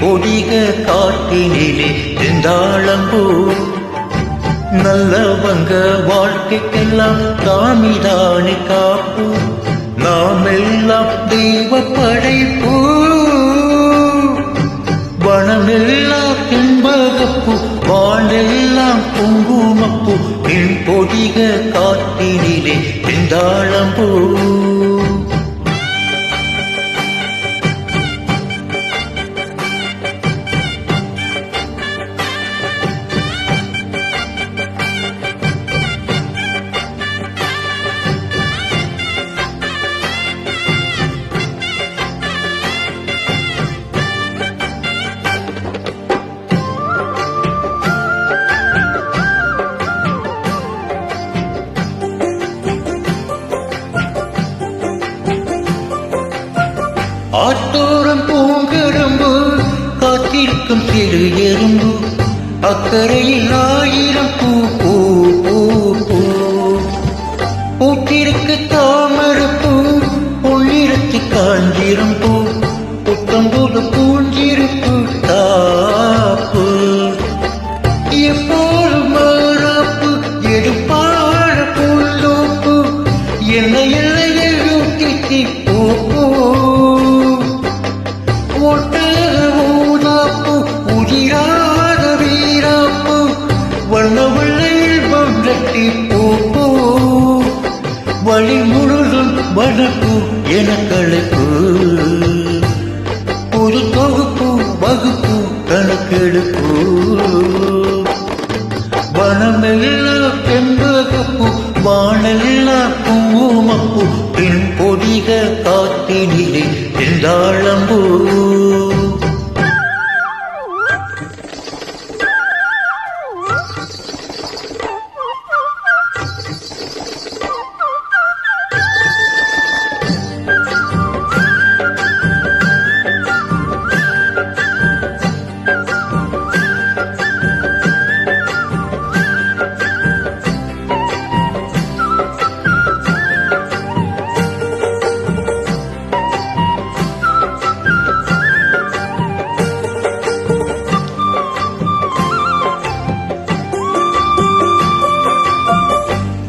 பொடிக காட்டினிலே செந்தாழம்பூ நல்லவங்க வாழ்க்கைக்கெல்லாம் தாமிதானே காப்பு நாம் எல்லாம் தெய்வ படைப்பு வனமெல்லாம் தென்பகப்பு வானெல்லாம் குங்குமப்பூ என் பொதிக காட்டினிலே செந்தாழம்பூ ஆட்டோரம் பூங்கரும்பு காத்திருக்கும் சிறு எறும்பு அக்கறையில் ஆயிரம் பூ பூ பூ பூ பூத்திருக்கு தாமரப்பூ பொன்னிறத்து காஞ்சிரும் பூ புத்தம்போது பூஞ்சிருப்பு தாப்பு எப்போது மாறாப்பு எடுப்பாழ புல்லோப்பு என்ன எல்லையில் ஊட்டி பூ பூ ஊதாப்பு உயிராத வீராப்பு வண்ணவள்ளையில் வந்தட்டி பூ வழி முழுதும் வனப்பு என களைப்பு ஒரு தொகுப்பு வகுப்பு கணக்கெடுப்பு வனமெல்லாம் செம்பகப்பு வானெல்லாம் குங்குமப்பு பின் பொதிக காத்தினிலே செந்தாழம்பூ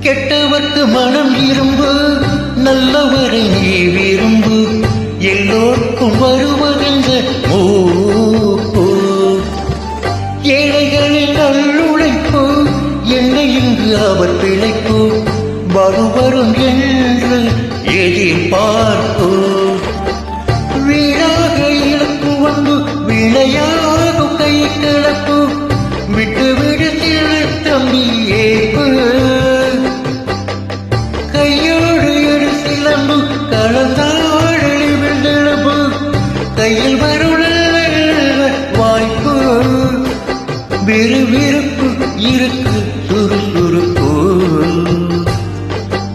கெட்டவர்க்கு மனம் இரும்பு நல்லவரை நீ விரும்பு எல்லோருக்கும் வருவதென்ற மூப்பு ஏழைகளின் நல்லுழைப்பு என்னை இங்கு அவர் பிழைப்பு வருவரும் என்று எதிர்பார்ப்பு வீணாக இழப்பு வந்து விளையாகும் கை கிளப்பு விட்டு விடு தம்பி ஏப்பு கையோடு எடு சிலம்பு கலந்தாடலி வெள்ளெழும்பு கையில் வருள வாய்ப்பு விறுவிறுப்பு இருக்கு சுறுசுறுப்பு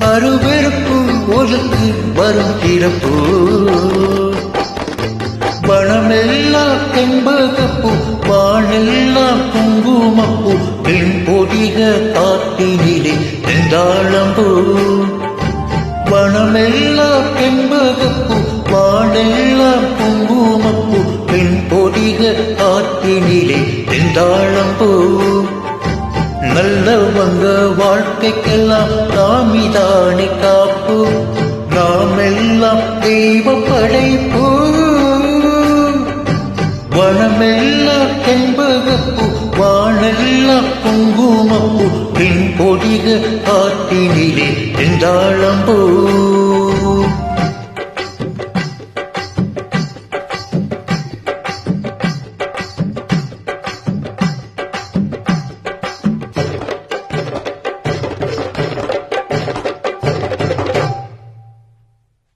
அருவெறுப்பு ஒதுக்கு வரும் சிறப்பு வனமெல்லாம் தென்பகப்பு வானெல்லாம் குங்குமப்பூ பெண் பொதிக காட்டினிலே செந்தாழம்பூ வனமெல்லாம் தென்பகப்பு வானெல்லாம் குங்குமப்பூ பெண் பொதிக காட்டினிலே செந்தாழம்பூ நல்லவங்க வாழ்க்கைக்கெல்லாம் தாமிதானே காப்பு நாம் எல்லாம் தெய்வ படைப்பு வனமெல்லாம் தென்பகப்பு வானெல்லாம் குங்குமப்பூ பின் பொதிக காட்டினிலே செந்தாழம்பூ